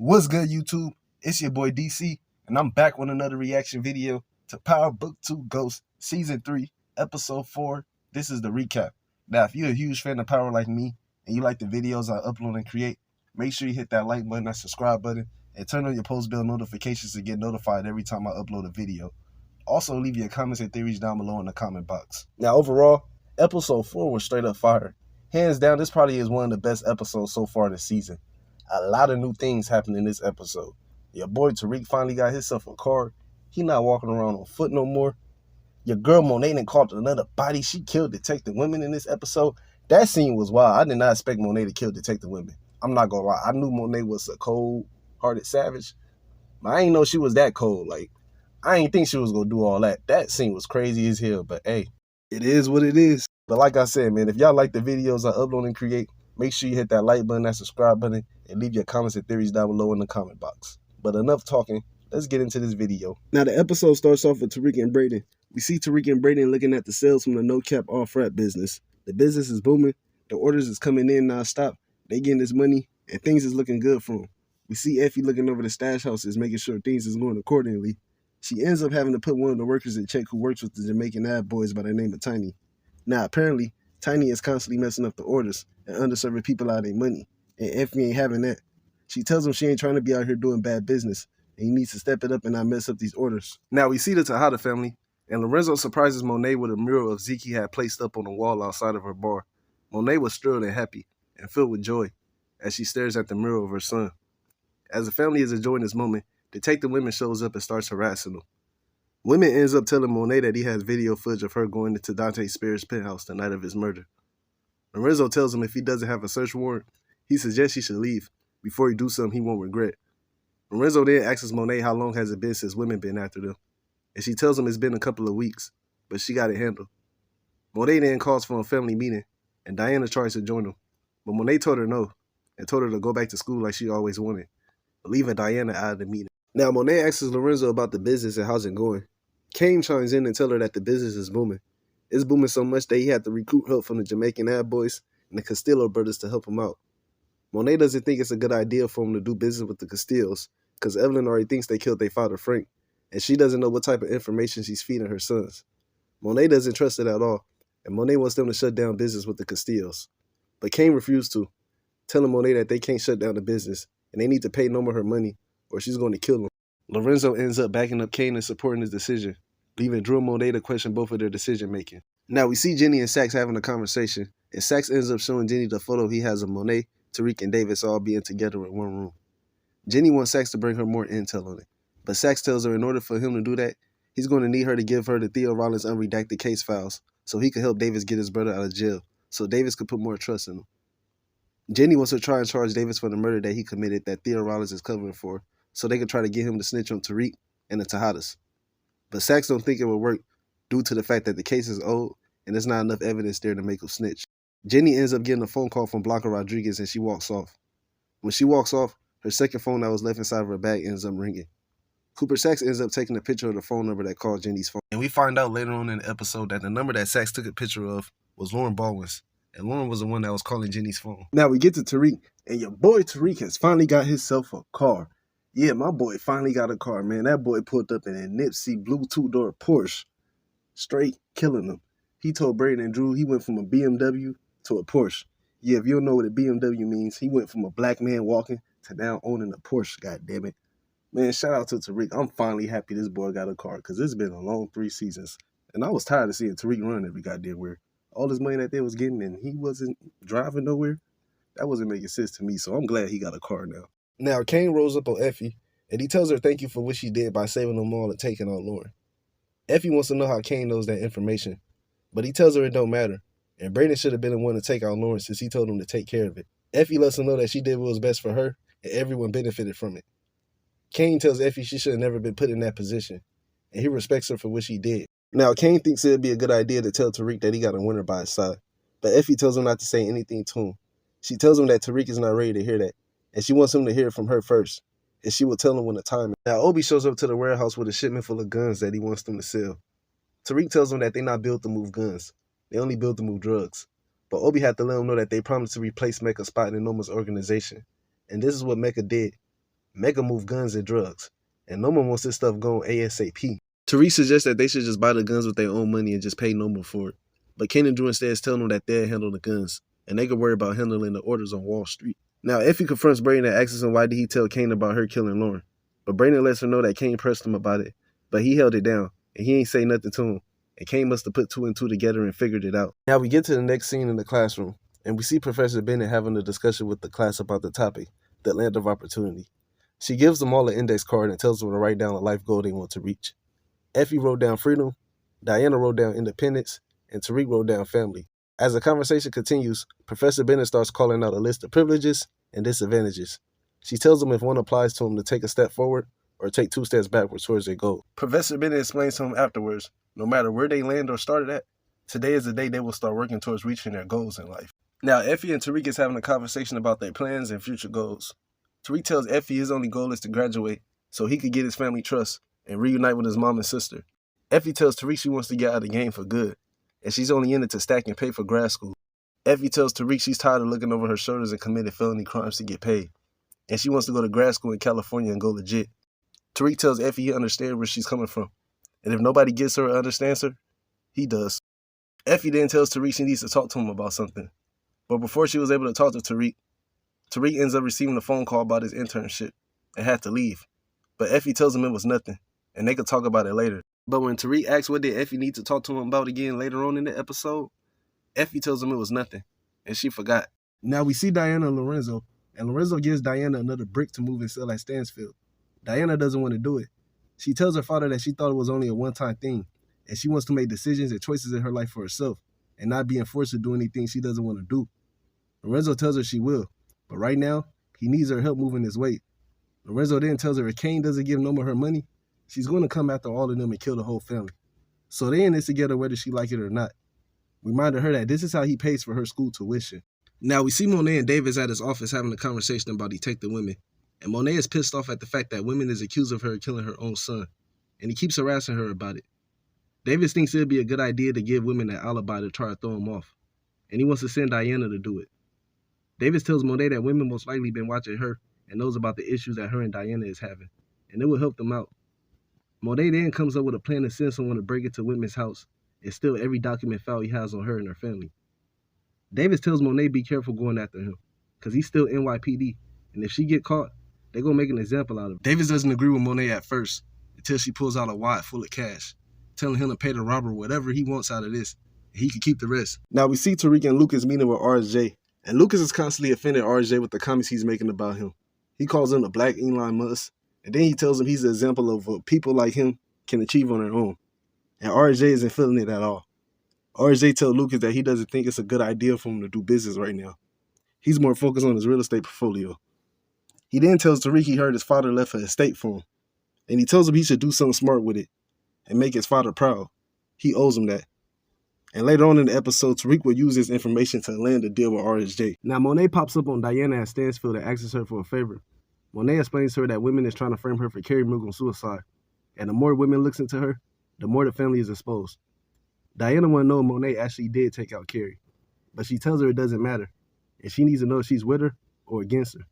What's good, YouTube? It's your boy DC, and I'm back with another reaction video to Power Book 2 Ghost Season 3, Episode 4. This is the recap. Now, if you're a huge fan of Power like me, and you like the videos I upload and create, make sure you hit that like button, that subscribe button, and turn on your post bell notifications to get notified every time I upload a video. Also, leave your comments and theories down below in the comment box. Now, overall, Episode 4 was straight up fire. Hands down, this probably is one of the best episodes so far this season. A lot of new things happened in this episode. Your boy Tariq finally got himself a car. He not walking around on foot no more. Your girl Monet done caught another body. She killed Detective Women in this episode. That scene was wild. I did not expect Monet to kill Detective Women. I'm not gonna lie. I knew Monet was a cold-hearted savage, but I ain't know she was that cold. Like, I ain't think she was gonna do all that. That scene was crazy as hell, but hey, it is what it is. But like I said, man, if y'all like the videos I upload and create, make sure you hit that like button, that subscribe button, and leave your comments and theories down below in the comment box. But enough talking, let's get into this video. Now, the episode starts off with Tariq and Brayden. We see Tariq and Brayden looking at the sales from the no-cap off-rap business. The business is booming, the orders is coming in non-stop, they getting this money, and things is looking good for them. We see Effie looking over the stash houses, making sure things is going accordingly. She ends up having to put one of the workers in check who works with the Jamaican ad boys by the name of Tiny. Now, apparently, Tiny is constantly messing up the orders and underserving people out of their money, and Effie ain't having that. She tells him she ain't trying to be out here doing bad business, and he needs to step it up and not mess up these orders. Now, we see the Tejada family, and Lorenzo surprises Monet with a mural of Zeke had placed up on the wall outside of her bar. Monet was thrilled and happy, and filled with joy, as she stares at the mural of her son. As the family is enjoying this moment, Detective Women shows up and starts harassing them. Women ends up telling Monet that he has video footage of her going into Dante Spears' penthouse the night of his murder. Lorenzo tells him if he doesn't have a search warrant, he suggests he should leave before he do something he won't regret. Lorenzo then asks Monet how long has it been since women been after them, and she tells him it's been a couple of weeks, but she got it handled. Monet then calls for a family meeting, and Diana tries to join them, but Monet told her no, and told her to go back to school like she always wanted, leaving Diana out of the meeting. Now, Monet asks Lorenzo about the business and how's it going. Kane chimes in and tells her that the business is booming. It's booming so much that he had to recruit help from the Jamaican ad boys and the Castillo brothers to help him out. Monet doesn't think it's a good idea for him to do business with the Castillos because Evelyn already thinks they killed their father Frank, and she doesn't know what type of information she's feeding her sons. Monet doesn't trust it at all, and Monet wants them to shut down business with the Castillos. But Kane refused to, telling Monet that they can't shut down the business and they need to pay no more her money or she's going to kill them. Lorenzo ends up backing up Kane and supporting his decision, leaving Drew and Monet to question both of their decision-making. Now, we see Jenny and Sax having a conversation, and Sax ends up showing Jenny the photo he has of Monet, Tariq, and Davis all being together in one room. Jenny wants Sax to bring her more intel on it, but Sax tells her in order for him to do that, he's going to need her to give her the Theo Rollins unredacted case files so he could help Davis get his brother out of jail, so Davis could put more trust in him. Jenny wants to try and charge Davis for the murder that he committed that Theo Rollins is covering for, so they could try to get him to snitch on Tariq and the Tejadas. But Sax don't think it will work due to the fact that the case is old and there's not enough evidence there to make him snitch. Jenny ends up getting a phone call from Blanca Rodriguez and she walks off. When she walks off, her second phone that was left inside of her bag ends up ringing. Cooper Sax ends up taking a picture of the phone number that called Jenny's phone. And we find out later on in the episode that the number that Sax took a picture of was Lauren Baldwin's. And Lauren was the one that was calling Jenny's phone. Now we get to Tariq, and your boy Tariq has finally got himself a car. Yeah, my boy finally got a car, man. That boy pulled up in a Nipsey blue two-door Porsche. Straight killing them. He told Brayden and Drew he went from a BMW to a Porsche. Yeah, if you don't know what a BMW means, he went from a black man walking to now owning a Porsche, goddammit. Man, shout out to Tariq. I'm finally happy this boy got a car, because it's been a long 3 seasons. And I was tired of seeing Tariq run every goddamn where. All this money that they was getting and he wasn't driving nowhere, that wasn't making sense to me, so I'm glad he got a car now. Now, Kane rolls up on Effie, and he tells her thank you for what she did by saving them all and taking out Lauren. Effie wants to know how Kane knows that information, but he tells her it don't matter, and Brayden should have been the one to take out Lauren since he told him to take care of it. Effie lets him know that she did what was best for her, and everyone benefited from it. Kane tells Effie she should have never been put in that position, and he respects her for what she did. Now, Kane thinks it would be a good idea to tell Tariq that he got a winner by his side, but Effie tells him not to say anything to him. She tells him that Tariq is not ready to hear that, and she wants him to hear it from her first, and she will tell him when the time is. Now, Obi shows up to the warehouse with a shipment full of guns that he wants them to sell. Tariq tells him that they're not built to move guns, they only built to move drugs, but Obi had to let him know that they promised to replace Mecca's spot in Noma's organization, and this is what Mecca did. Mega move guns and drugs, and Noma wants this stuff going ASAP. Tariq suggests that they should just buy the guns with their own money and just pay Noma for it. But Kane and Drew instead is telling them that they'll handle the guns, and they could worry about handling the orders on Wall Street. Now, Effie confronts Brayden and asks him why did he tell Kane about her killing Lauren. But Brayden lets her know that Kane pressed him about it, but he held it down, and he ain't say nothing to him. And Kane must have put 2 and 2 together and figured it out. Now we get to the next scene in the classroom, and we see Professor Bennett having a discussion with the class about the topic, the land of opportunity. She gives them all an index card and tells them to write down a life goal they want to reach. Effie wrote down freedom, Diana wrote down independence, and Tariq wrote down family. As the conversation continues, Professor Bennett starts calling out a list of privileges and disadvantages. She tells them if one applies to them to take a step forward or take 2 steps backwards towards their goal. Professor Bennett explains to them afterwards, no matter where they land or started at, today is the day they will start working towards reaching their goals in life. Now, Effie and Tariq is having a conversation about their plans and future goals. Tariq tells Effie his only goal is to graduate so he could get his family trust and reunite with his mom and sister. Effie tells Tariq she wants to get out of the game for good, and she's only in it to stack and pay for grad school. Effie tells Tariq she's tired of looking over her shoulders and committed felony crimes to get paid, and she wants to go to grad school in California and go legit. Tariq tells Effie he understands where she's coming from, and if nobody gets her or understands her, he does. Effie then tells Tariq she needs to talk to him about something, but before she was able to talk to Tariq ends up receiving a phone call about his internship and had to leave. But Effie tells him it was nothing, and they could talk about it later. But when Tariq asks what did Effie need to talk to him about again later on in the episode, Effie tells him it was nothing, and she forgot. Now we see Diana and Lorenzo gives Diana another brick to move and sell at Stansfield. Diana doesn't want to do it. She tells her father that she thought it was only a one-time thing, and she wants to make decisions and choices in her life for herself, and not being forced to do anything she doesn't want to do. Lorenzo tells her she will, but right now, he needs her help moving his weight. Lorenzo then tells her if Kane doesn't give Noma her money, she's going to come after all of them and kill the whole family. So they in this together whether she like it or not. Reminding her that this is how he pays for her school tuition. Now we see Monet and Davis at his office having a conversation about detective women. And Monet is pissed off at the fact that women is accused of her killing her own son. And he keeps harassing her about it. Davis thinks it would be a good idea to give women an alibi to try to throw him off. And he wants to send Diana to do it. Davis tells Monet that women most likely been watching her and knows about the issues that her and Diana is having, and it will help them out. Monet then comes up with a plan to send someone to break into women's house and steal every document file he has on her and her family. Davis tells Monet be careful going after him, because he's still NYPD, and if she get caught, they're going to make an example out of him. Davis doesn't agree with Monet at first, until she pulls out a wad full of cash, telling him to pay the robber whatever he wants out of this, and he can keep the rest. Now we see Tariq and Lucas meeting with RJ, and Lucas is constantly offending RJ with the comments he's making about him. He calls him the Black Elon Musk, and then he tells him he's an example of what people like him can achieve on their own. And RJ isn't feeling it at all. RJ tells Lucas that he doesn't think it's a good idea for him to do business right now. He's more focused on his real estate portfolio. He then tells Tariq he heard his father left an estate for him, and he tells him he should do something smart with it and make his father proud. He owes him that. And later on in the episode, Tariq will use this information to land a deal with RSJ. Now, Monet pops up on Diana at Stansfield and asks her for a favor. Monet explains to her that women is trying to frame her for Carrie Milgram suicide. And the more women looks into her, the more the family is exposed. Diana want to know if Monet actually did take out Carrie. But she tells her it doesn't matter. And she needs to know if she's with her or against her.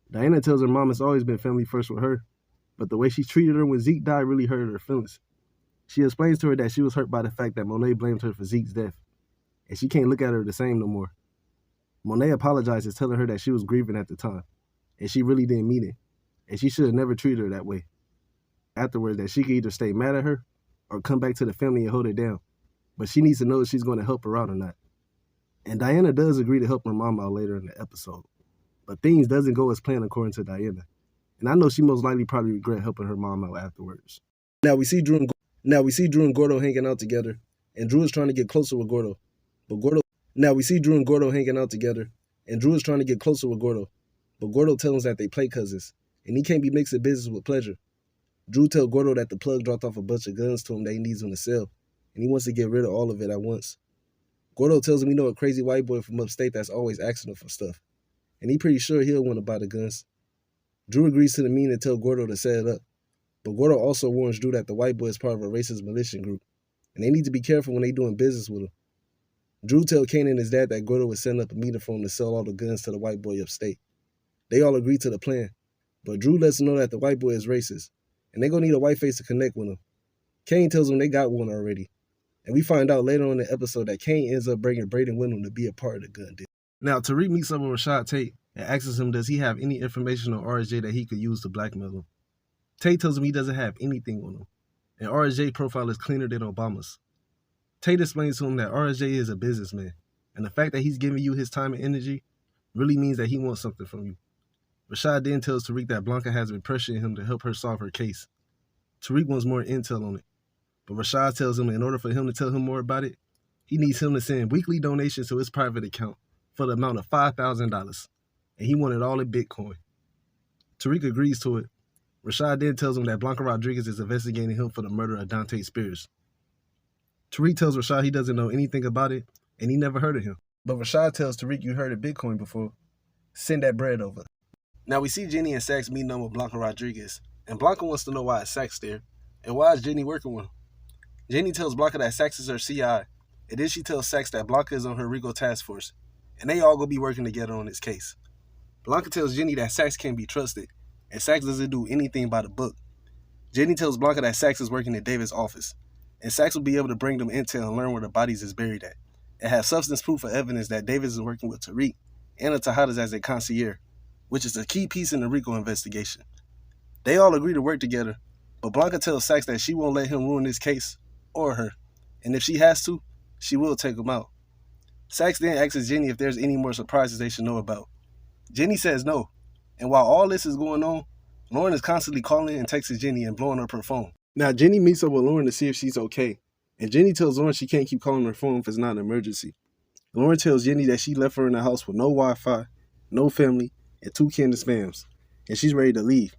Diana tells her mom it's always been family first with her. But the way she treated her when Zeke died really hurt her feelings. She explains to her that she was hurt by the fact that Monet blamed her for Zeke's death, and she can't look at her the same no more. Monet apologizes, telling her that she was grieving at the time, and she really didn't mean it, and she should have never treated her that way. Afterwards, that she could either stay mad at her or come back to the family and hold her down, but she needs to know if she's going to help her out or not. And Diana does agree to help her mom out later in the episode, but things doesn't go as planned according to Diana, and I know she most likely probably regret helping her mom out afterwards. Now we see Drew and Gordo hanging out together, and Drew is trying to get closer with Gordo. But Gordo tells him that they play cousins, and he can't be mixing business with pleasure. Drew tells Gordo that the plug dropped off a bunch of guns to him that he needs him to sell, and he wants to get rid of all of it at once. Gordo tells him he know a crazy white boy from upstate that's always asking him for stuff, and he pretty sure he'll want to buy the guns. Drew agrees to the meeting and tells Gordo to set it up. But Gordo also warns Drew that the white boy is part of a racist militia group, and they need to be careful when they doing business with him. Drew tells Kane and his dad that Gordo was setting up a meeting for him to sell all the guns to the white boy upstate. They all agree to the plan, But Drew lets him know that the white boy is racist, and they're gonna need a white face to connect with him. Kane tells them they got one already. And we find out later on in the episode that Kane ends up bringing Brayden with him to be a part of the gun deal. Now, Tariq meets up with Rashad Tate and asks him, does he have any information on RSJ that he could use to blackmail him? Tate tells him he doesn't have anything on him, and RSJ's profile is cleaner than Obama's. Tate explains to him that RSJ is a businessman, and the fact that he's giving you his time and energy really means that he wants something from you. Rashad then tells Tariq that Blanca has been pressuring him to help her solve her case. Tariq wants more intel on it, but Rashad tells him in order for him to tell him more about it, he needs him to send weekly donations to his private account for the amount of $5,000, and he wanted all in Bitcoin. Tariq agrees to it. Rashad then tells him that Blanca Rodriguez is investigating him for the murder of Dante Spears. Tariq tells Rashad he doesn't know anything about it, and he never heard of him. But Rashad tells Tariq, you heard of Bitcoin before. Send that bread over. Now we see Jenny and Sax meeting up with Blanca Rodriguez, and Blanca wants to know why is Sax there, and why is Jenny working with him. Jenny tells Blanca that Sax is her CI, and then she tells Sax that Blanca is on her Rico task force, and they all gonna be working together on this case. Blanca tells Jenny that Sax can't be trusted, and Sax doesn't do anything by the book. Jenny tells Blanca that Sax is working in David's office, and Sax will be able to bring them intel and learn where the bodies is buried at, and have substance proof of evidence that Davis is working with Tariq and the Tejadas as a concierge, which is a key piece in the Rico investigation. They all agree to work together, but Blanca tells Sax that she won't let him ruin this case, or her, and if she has to, she will take him out. Sax then asks Jenny if there's any more surprises they should know about. Jenny says no, and while all this is going on, Lauren is constantly calling and texting Jenny and blowing up her phone. Now Jenny meets up with Lauren to see if she's okay, and Jenny tells Lauren she can't keep calling her phone if it's not an emergency. Lauren tells Jenny that she left her in the house with no Wi-Fi, no family, and 2 canned spams, and she's ready to leave.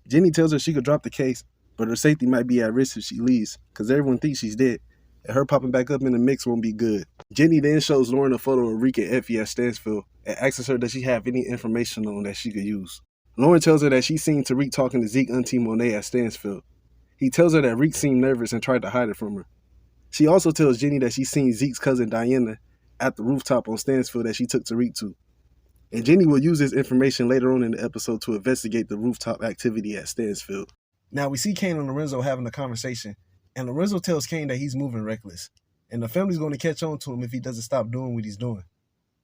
Jenny tells her she could drop the case, but her safety might be at risk if she leaves, because everyone thinks she's dead, and her popping back up in the mix won't be good. Jenny then shows Lauren a photo of Reek and Effie at Stansfield, and asks her does she have any information on that she could use. Lauren tells her that she's seen Tariq talking to Zeke Auntie Monet at Stansfield. He tells her that Reek seemed nervous and tried to hide it from her. She also tells Jenny that she's seen Zeke's cousin Diana at the rooftop on Stansfield that she took Tariq to. And Jenny will use this information later on in the episode to investigate the rooftop activity at Stansfield. Now we see Kane and Lorenzo having a conversation, and Lorenzo tells Kane that he's moving reckless, and the family's going to catch on to him if he doesn't stop doing what he's doing.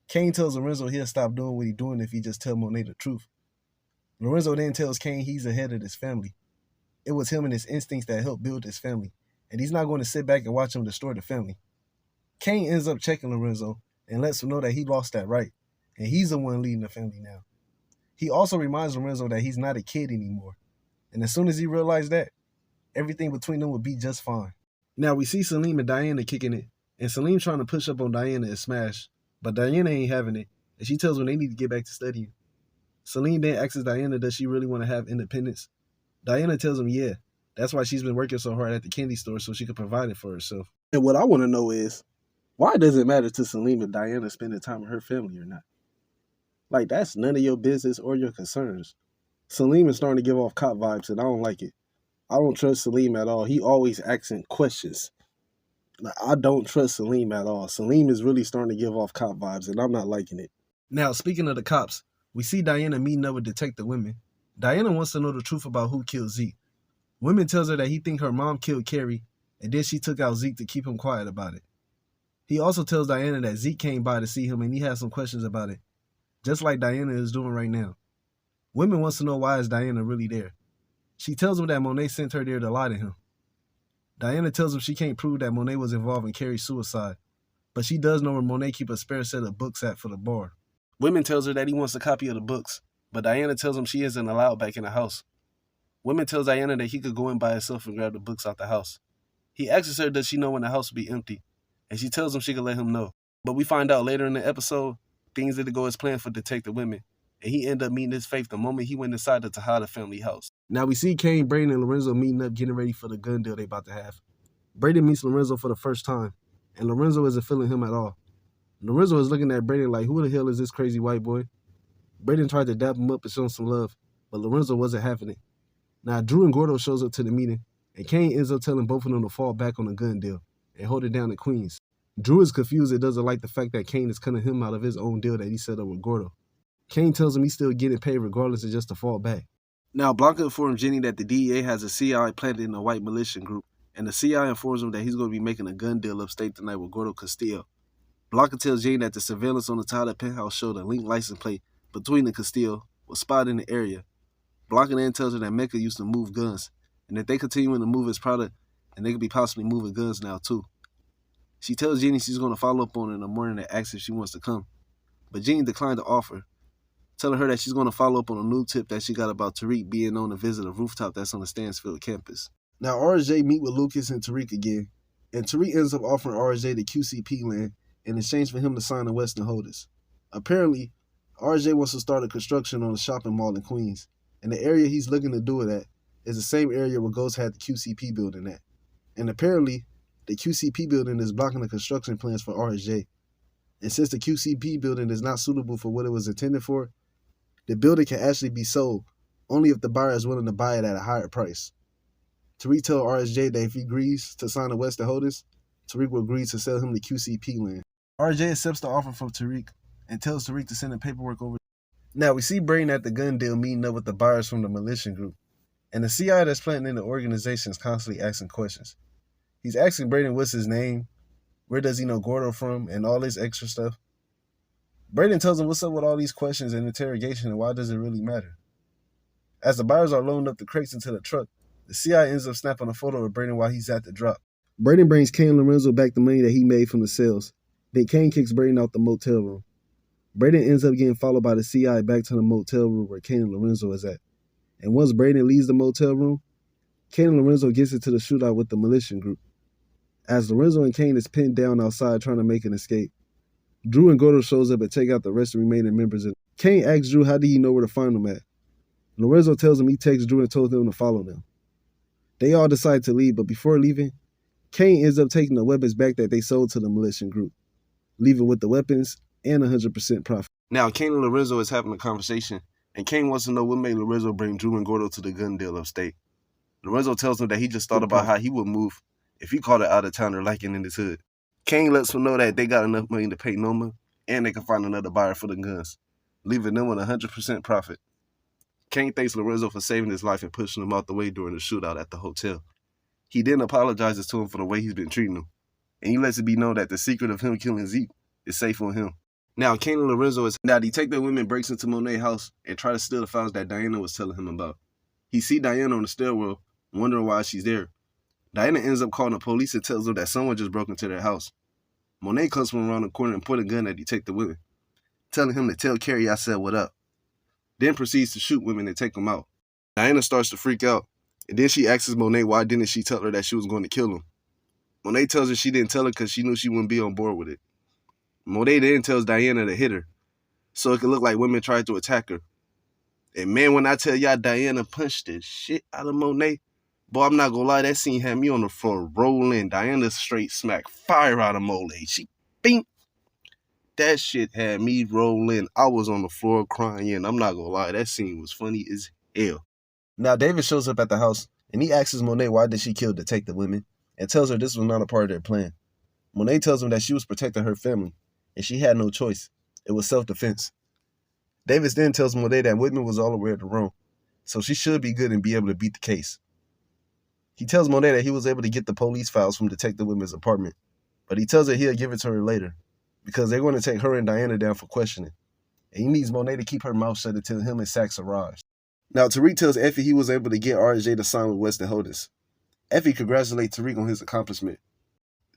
Kane tells Lorenzo he'll stop doing what he's doing if he just tells Monet the truth. Lorenzo then tells Kane he's ahead of his family. It was him and his instincts that helped build his family, and he's not going to sit back and watch him destroy the family. Kane ends up checking Lorenzo and lets him know that he lost that right, and he's the one leading the family now. He also reminds Lorenzo that he's not a kid anymore, and as soon as he realized that, everything between them would be just fine. Now we see Salim and Diana kicking it, and Salim trying to push up on Diana and smash, but Diana ain't having it, and she tells them they need to get back to studying. Salim then asks Diana does she really want to have independence. Diana tells him yeah, that's why she's been working so hard at the candy store so she could provide it for herself. And what I want to know is, why does it matter to Salim if Diana spending time with her family or not? Like, that's none of your business or your concerns. Salim is starting to give off cop vibes, and I don't like it. I don't trust Salim at all. He always asking questions. Like, I don't trust Salim at all. Salim is really starting to give off cop vibes, and I'm not liking it. Now, speaking of the cops, we see Diana meeting up with Detective Women. Diana wants to know the truth about who killed Zeke. Women tells her that he thinks her mom killed Carrie, and then she took out Zeke to keep him quiet about it. He also tells Diana that Zeke came by to see him and he has some questions about it, just like Diana is doing right now. Women wants to know why is Diana really there. She tells him that Monet sent her there to lie to him. Diana tells him she can't prove that Monet was involved in Carrie's suicide, but she does know where Monet keep a spare set of books at for the bar. Women tells her that he wants a copy of the books, but Diana tells him she isn't allowed back in the house. Women tells Diana that he could go in by himself and grab the books out the house. He asks her does she know when the house will be empty, and she tells him she can let him know. But we find out later in the episode, things didn't go as planned for Detective Women, and he ended up meeting his fate the moment he went inside the Tejada family house. Now we see Kane, Brayden, and Lorenzo meeting up, getting ready for the gun deal they about to have. Brayden meets Lorenzo for the first time, and Lorenzo isn't feeling him at all. Lorenzo is looking at Brayden like, who the hell is this crazy white boy? Brayden tried to dap him up and show him some love, but Lorenzo wasn't having it. Now Drew and Gordo shows up to the meeting, and Kane ends up telling both of them to fall back on the gun deal and hold it down at Queens. Drew is confused and doesn't like the fact that Kane is cutting him out of his own deal that he set up with Gordo. Kane tells him he's still getting paid regardless of just to fall back. Now, Blanca informed Jenny that the DEA has a CI planted in a white militia group, and the CI informs him that he's going to be making a gun deal upstate tonight with Gordo Castillo. Blanca tells Jenny that the surveillance on the Tyler penthouse showed a linked license plate between the Castillo was spotted in the area. Blanca then tells her that Mecca used to move guns, and that they continuing to move his product, and they could be possibly moving guns now too. She tells Jenny she's going to follow up on her in the morning and asks if she wants to come, but Jenny declined the offer, telling her that she's going to follow up on a new tip that she got about Tariq being known to visit a rooftop that's on the Stansfield campus. Now, RJ meet with Lucas and Tariq again, and Tariq ends up offering RJ the QCP land in exchange for him to sign the Western Holders. Apparently, RJ wants to start a construction on a shopping mall in Queens, and the area he's looking to do it at is the same area where Ghost had the QCP building at. And apparently, the QCP building is blocking the construction plans for RJ. And since the QCP building is not suitable for what it was intended for, the building can actually be sold only if the buyer is willing to buy it at a higher price. Tariq tells RJ that if he agrees to sign the Western Holders, Tariq will agree to sell him the QCP land. RJ accepts the offer from Tariq and tells Tariq to send the paperwork over. Now, we see Braden at the gun deal meeting up with the buyers from the militia group, and the CI that's planting in the organization is constantly asking questions. He's asking Braden what's his name, where does he know Gordo from, and all this extra stuff. Braden tells him what's up with all these questions and interrogation and why does it really matter. As the buyers are loading up the crates into the truck, the CI ends up snapping a photo of Braden while he's at the drop. Braden brings Kane Lorenzo back the money that he made from the sales. Then Kane kicks Braden out the motel room. Braden ends up getting followed by the CI back to the motel room where Kane and Lorenzo is at. And once Braden leaves the motel room, Kane and Lorenzo gets into the shootout with the militia group. As Lorenzo and Kane is pinned down outside trying to make an escape, Drew and Gordo shows up and take out the rest of the remaining members. Kane asks Drew how did he know where to find them at. Lorenzo tells him he texted Drew and told them to follow them. They all decide to leave, but before leaving, Kane ends up taking the weapons back that they sold to the militia group, leaving with the weapons and 100% profit. Now, Kane and Lorenzo is having a conversation, and Kane wants to know what made Lorenzo bring Drew and Gordo to the gun deal upstate. Lorenzo tells him that he just thought about how he would move if he caught an out-of-towner liking in his hood. Kane lets him know that they got enough money to pay Noma, and they can find another buyer for the guns, leaving them with 100% profit. Kane thanks Lorenzo for saving his life and pushing him out the way during the shootout at the hotel. He then apologizes to him for the way he's been treating him, and he lets it be known that the secret of him killing Zeke is safe on him. Now, Kane and Lorenzo is... Now, Detective Women breaks into Monet's house and try to steal the files that Diana was telling him about. He sees Diana on the stairwell, wondering why she's there. Diana ends up calling the police and tells them that someone just broke into their house. Monet comes from around the corner and points a gun at Detective Women, telling him to tell Carrie I said what up. Then proceeds to shoot Women and take them out. Diana starts to freak out, and then she asks Monet why didn't she tell her that she was going to kill him. Monet tells her she didn't tell her because she knew she wouldn't be on board with it. Monet then tells Diana to hit her, so it could look like Women tried to attack her. And man, when I tell y'all Diana punched the shit out of Monet, boy, I'm not gonna lie, that scene had me on the floor rolling. Diana straight smacked fire out of Monet. She bing. That shit had me rolling. I was on the floor crying. I'm not gonna lie, that scene was funny as hell. Now, David shows up at the house, and he asks Monet why did she kill Detective Women, and tells her this was not a part of their plan. Monet tells him that she was protecting her family, and she had no choice. It was self-defense. Davis then tells Monet that Whitman was all aware of the wrong, so she should be good and be able to beat the case. He tells Monet that he was able to get the police files from Detective Whitman's apartment, but he tells her he'll give it to her later, because they're going to take her and Diana down for questioning, and he needs Monet to keep her mouth shut until him and Sax arrive. Now, Tariq tells Effie he was able to get RJ to sign with Western Holders. Effie congratulates Tariq on his accomplishment.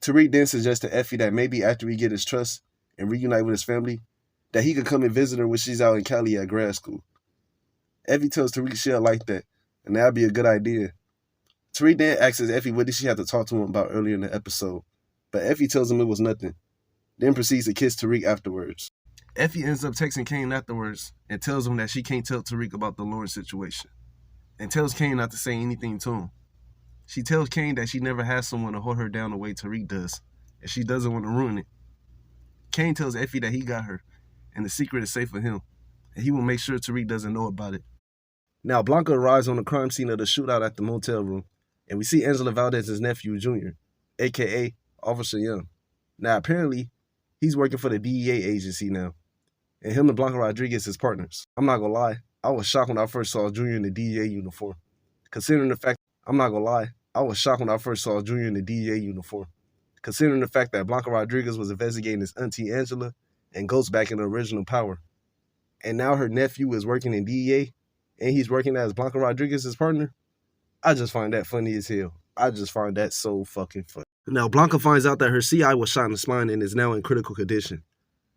Tariq then suggests to Effie that maybe after he get his trust and reunite with his family, that he could come and visit her when she's out in Cali at grad school. Effie tells Tariq she'll like that, and that'd be a good idea. Tariq then asks Effie what did she have to talk to him about earlier in the episode, but Effie tells him it was nothing, then proceeds to kiss Tariq afterwards. Effie ends up texting Kane afterwards and tells him that she can't tell Tariq about the Lauren situation, and tells Kane not to say anything to him. She tells Kane that she never has someone to hold her down the way Tariq does, and she doesn't want to ruin it. Kane tells Effie that he got her, and the secret is safe for him, and he will make sure Tariq doesn't know about it. Now, Blanca arrives on the crime scene of the shootout at the motel room, and we see Angela Valdez's nephew, Junior, a.k.a. Officer Young. Now, apparently, he's working for the DEA agency now, and him and Blanca Rodriguez is partners. I'm not gonna lie, I was shocked when I first saw Junior in the DEA uniform. Considering the fact, I'm not gonna lie, I was shocked when I first saw Junior in the DEA uniform. Considering the fact that Blanca Rodriguez was investigating his auntie Angela and Ghost back in the original Power. And now her nephew is working in DEA and he's working as Blanca Rodriguez's partner. I just find that funny as hell. I just find that so fucking funny. Now, Blanca finds out that her CI was shot in the spine and is now in critical condition.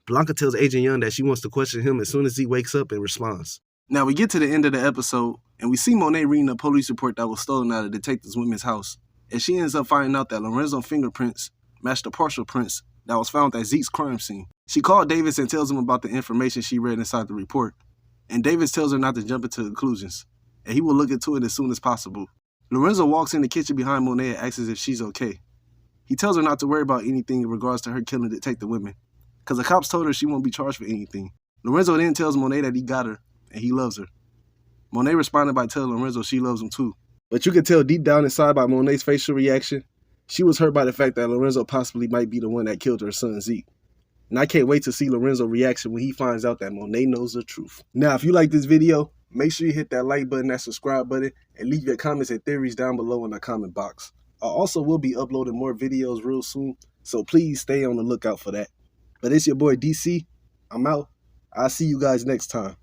Blanca tells Agent Young that she wants to question him as soon as he wakes up and responds. Now, we get to the end of the episode, and we see Monet reading a police report that was stolen out of the detective's women's house. And she ends up finding out that Lorenzo's fingerprints matched the partial prints that was found at Zeke's crime scene. She called Davis and tells him about the information she read inside the report. And Davis tells her not to jump into conclusions, and he will look into it as soon as possible. Lorenzo walks in the kitchen behind Monet and asks if she's okay. He tells her not to worry about anything in regards to her killing detective women, because the cops told her she won't be charged for anything. Lorenzo then tells Monet that he got her, and he loves her. Monet responded by telling Lorenzo she loves him too. But you can tell deep down inside by Monet's facial reaction, she was hurt by the fact that Lorenzo possibly might be the one that killed her son Zeke. And I can't wait to see Lorenzo's reaction when he finds out that Monet knows the truth. Now, if you like this video, make sure you hit that like button, that subscribe button, and leave your comments and theories down below in the comment box. I also will be uploading more videos real soon, so please stay on the lookout for that. But it's your boy DC. I'm out. I'll see you guys next time.